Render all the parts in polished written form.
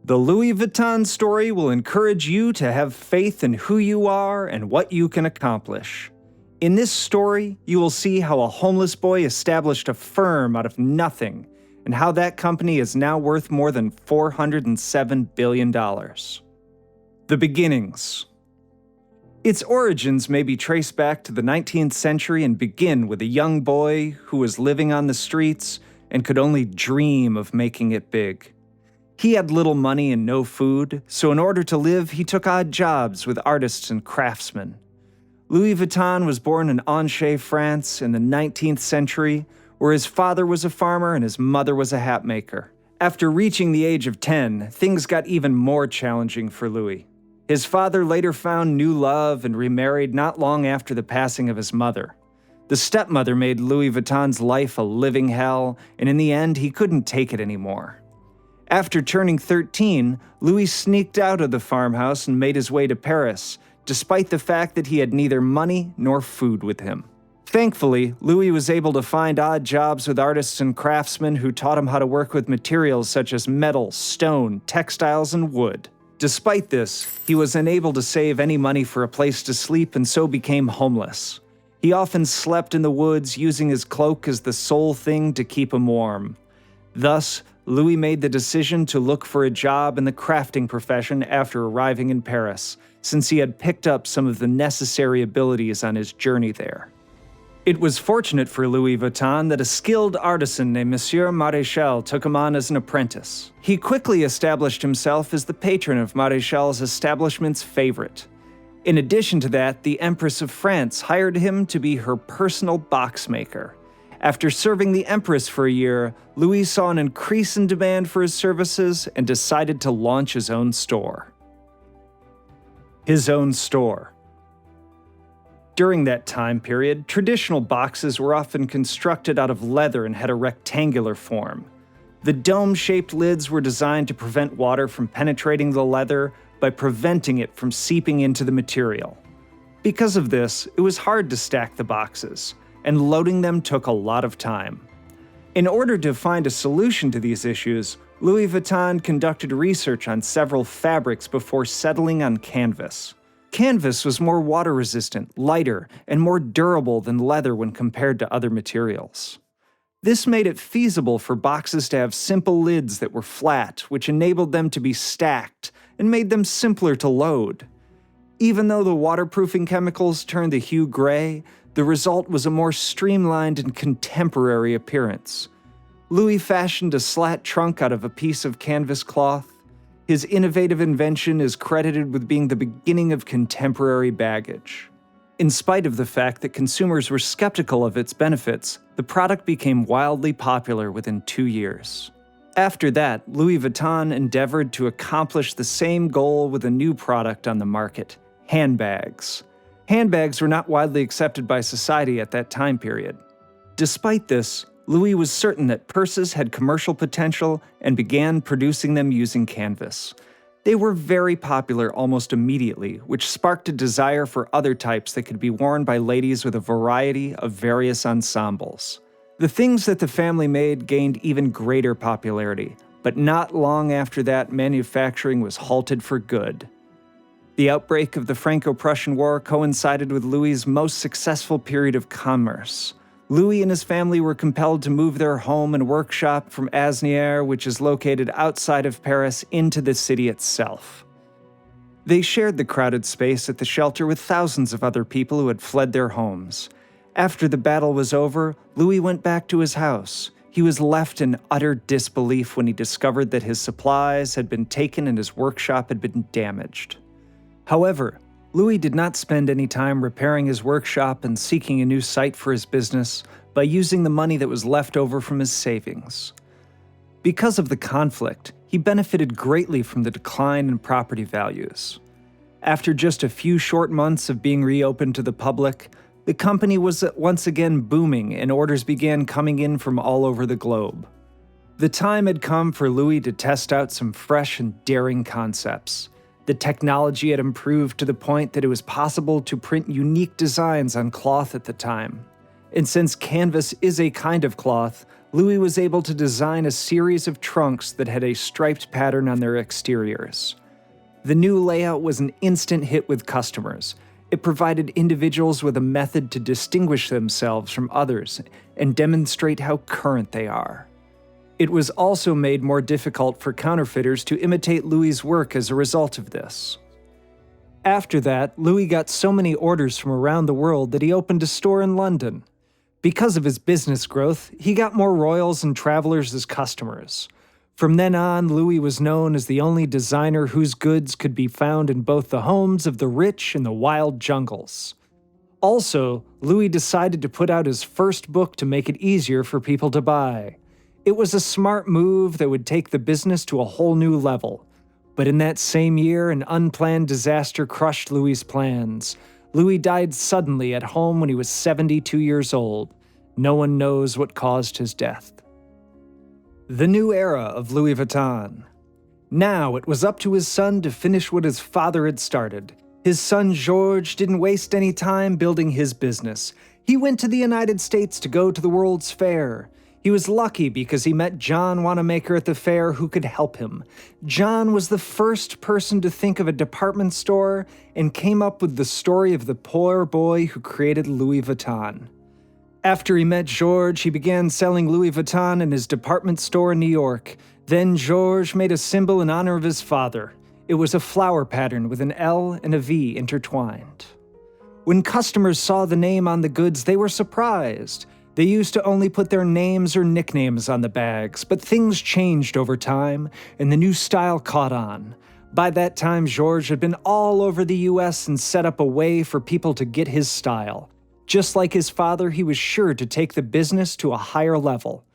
The Louis Vuitton story will encourage you to have faith in who you are and what you can accomplish. In this story, you will see how a homeless boy established a firm out of nothing and how that company is now worth more than $407 billion. The beginnings. Its origins may be traced back to the 19th century and begin with a young boy who was living on the streets and could only dream of making it big. He had little money and no food, so in order to live, he took odd jobs with artists and craftsmen. Louis Vuitton was born in Angers, France in the 19th century, where his father was a farmer and his mother was a hat maker. After reaching the age of 10, things got even more challenging for Louis. His father later found new love and remarried not long after the passing of his mother. The stepmother made Louis Vuitton's life a living hell, and in the end, he couldn't take it anymore. After turning 13, Louis sneaked out of the farmhouse and made his way to Paris, despite the fact that he had neither money nor food with him. Thankfully, Louis was able to find odd jobs with artists and craftsmen who taught him how to work with materials such as metal, stone, textiles, and wood. Despite this, he was unable to save any money for a place to sleep and so became homeless. He often slept in the woods, using his cloak as the sole thing to keep him warm. Thus, Louis made the decision to look for a job in the crafting profession after arriving in Paris, since he had picked up some of the necessary abilities on his journey there. It was fortunate for Louis Vuitton that a skilled artisan named Monsieur Maréchal took him on as an apprentice. He quickly established himself as the patron of Maréchal's establishment's favorite. In addition to that, the Empress of France hired him to be her personal box maker. After serving the Empress for a year, Louis saw an increase in demand for his services and decided to launch his own store. His own store. During that time period, traditional boxes were often constructed out of leather and had a rectangular form. The dome-shaped lids were designed to prevent water from penetrating the leather by preventing it from seeping into the material. Because of this, it was hard to stack the boxes, and loading them took a lot of time. In order to find a solution to these issues, Louis Vuitton conducted research on several fabrics before settling on canvas. Canvas was more water-resistant, lighter, and more durable than leather when compared to other materials. This made it feasible for boxes to have simple lids that were flat, which enabled them to be stacked and made them simpler to load. Even though the waterproofing chemicals turned the hue gray, the result was a more streamlined and contemporary appearance. Louis fashioned a slat trunk out of a piece of canvas cloth. His innovative invention is credited with being the beginning of contemporary baggage. In spite of the fact that consumers were skeptical of its benefits, the product became wildly popular within 2 years. After that, Louis Vuitton endeavored to accomplish the same goal with a new product on the market: handbags. Handbags were not widely accepted by society at that time period. Despite this, Louis was certain that purses had commercial potential and began producing them using canvas. They were very popular almost immediately, which sparked a desire for other types that could be worn by ladies with a variety of various ensembles. The things that the family made gained even greater popularity, but not long after that, manufacturing was halted for good. The outbreak of the Franco-Prussian War coincided with Louis's most successful period of commerce. Louis and his family were compelled to move their home and workshop from Asnières, which is located outside of Paris, into the city itself. They shared the crowded space at the shelter with thousands of other people who had fled their homes. After the battle was over, Louis went back to his house. He was left in utter disbelief when he discovered that his supplies had been taken and his workshop had been damaged. However, Louis did not spend any time repairing his workshop and seeking a new site for his business by using the money that was left over from his savings. Because of the conflict, he benefited greatly from the decline in property values. After just a few short months of being reopened to the public, the company was once again booming and orders began coming in from all over the globe. The time had come for Louis to test out some fresh and daring concepts. The technology had improved to the point that it was possible to print unique designs on cloth at the time. And since canvas is a kind of cloth, Louis was able to design a series of trunks that had a striped pattern on their exteriors. The new layout was an instant hit with customers. It provided individuals with a method to distinguish themselves from others and demonstrate how current they are. It was also made more difficult for counterfeiters to imitate Louis's work as a result of this. After that, Louis got so many orders from around the world that he opened a store in London. Because of his business growth, he got more royals and travelers as customers. From then on, Louis was known as the only designer whose goods could be found in both the homes of the rich and the wild jungles. Also, Louis decided to put out his first book to make it easier for people to buy. It was a smart move that would take the business to a whole new level. But in that same year, an unplanned disaster crushed Louis's plans. Louis died suddenly at home when he was 72 years old. No one knows what caused his death. The new era of Louis Vuitton. Now it was up to his son to finish what his father had started. His son Georges didn't waste any time building his business. He went to the United States to go to the World's Fair. He was lucky because he met John Wanamaker at the fair who could help him. John was the first person to think of a department store and came up with the story of the poor boy who created Louis Vuitton. After he met Georges, he began selling Louis Vuitton in his department store in New York. Then Georges made a symbol in honor of his father. It was a flower pattern with an L and a V intertwined. When customers saw the name on the goods, they were surprised. They used to only put their names or nicknames on the bags, but things changed over time, and the new style caught on. By that time, Georges had been all over the US and set up a way for people to get his style. Just like his father, he was sure to take the business to a higher level.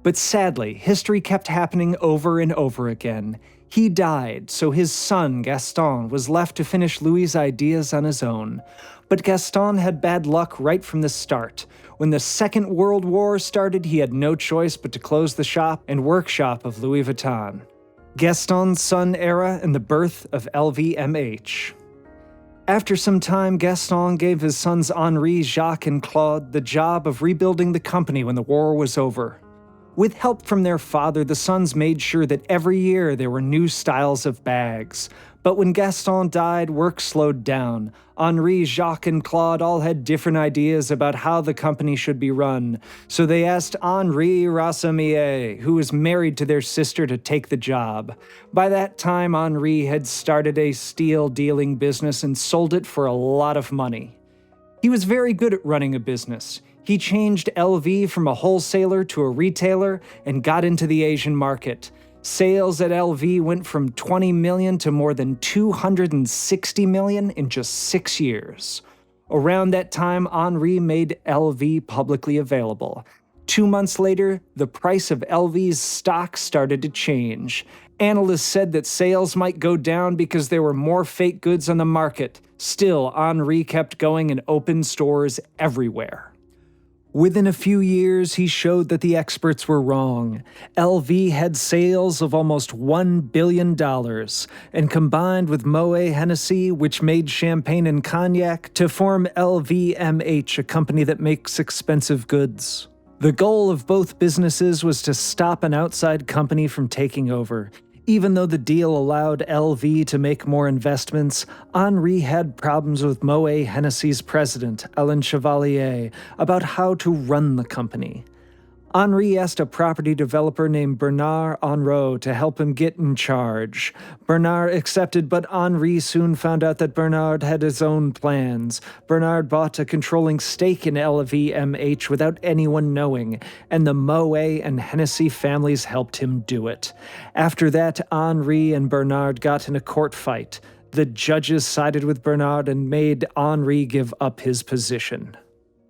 But sadly, history kept happening over and over again. He died, so his son, Gaston, was left to finish Louis's ideas on his own. But Gaston had bad luck right from the start. When the Second World War started, he had no choice but to close the shop and workshop of Louis Vuitton. Gaston's son era and the birth of LVMH. After some time, Gaston gave his sons Henri, Jacques, and Claude the job of rebuilding the company when the war was over. With help from their father, the sons made sure that every year there were new styles of bags. But when Gaston died, work slowed down. Henri, Jacques, and Claude all had different ideas about how the company should be run, so they asked Henri Rassamier, who was married to their sister, to take the job. By that time, Henri had started a steel dealing business and sold it for a lot of money. He was very good at running a business. He changed LV from a wholesaler to a retailer and got into the Asian market. Sales at LV went from 20 million to more than 260 million in just 6 years. Around that time, Henri made LV publicly available. 2 months later, the price of LV's stock started to change. Analysts said that sales might go down because there were more fake goods on the market. Still, Henri kept going and opened stores everywhere. Within a few years, he showed that the experts were wrong. LV had sales of almost $1 billion, and combined with Moet Hennessy, which made champagne and cognac, to form LVMH, a company that makes expensive goods. The goal of both businesses was to stop an outside company from taking over. Even though the deal allowed LV to make more investments, Henri had problems with Moet Hennessy's president, Alain Chevalier, about how to run the company. Henri asked a property developer named Bernard Henriot to help him get in charge. Bernard accepted, but Henri soon found out that Bernard had his own plans. Bernard bought a controlling stake in LVMH without anyone knowing, and the Moet and Hennessy families helped him do it. After that, Henri and Bernard got in a court fight. The judges sided with Bernard and made Henri give up his position.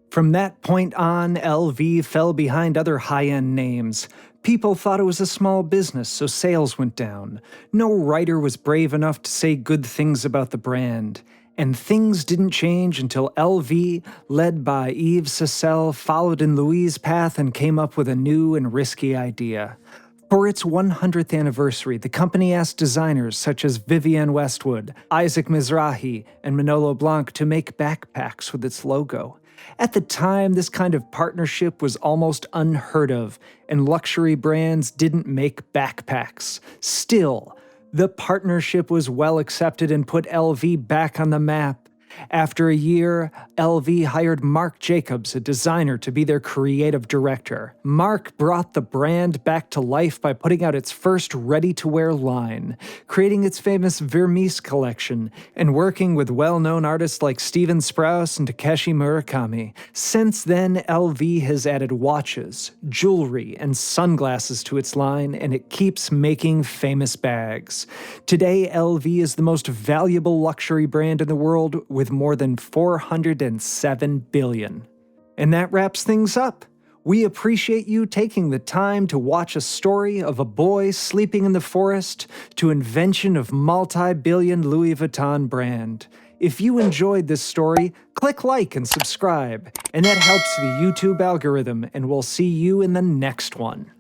From that point on, LV fell behind other high-end names. People thought it was a small business, so sales went down. No writer was brave enough to say good things about the brand. And things didn't change until LV, led by Yves Sassel, followed in Louis's path and came up with a new and risky idea. For its 100th anniversary, the company asked designers such as Vivienne Westwood, Isaac Mizrahi, and Manolo Blahnik to make backpacks with its logo. At the time, this kind of partnership was almost unheard of, and luxury brands didn't make backpacks. Still, the partnership was well accepted and put LV back on the map. After a year, LV hired Marc Jacobs, a designer, to be their creative director. Marc brought the brand back to life by putting out its first ready-to-wear line, creating its famous Vermees collection, and working with well-known artists like Steven Sprouse and Takeshi Murakami. Since then, LV has added watches, jewelry, and sunglasses to its line, and it keeps making famous bags. Today, LV is the most valuable luxury brand in the world, with more than 407 billion. And that wraps things up. We appreciate you taking the time to watch a story of a boy sleeping in the forest to invention of multi-billion Louis Vuitton brand. If you enjoyed this story, click like and subscribe, and that helps the YouTube algorithm, and we'll see you in the next one.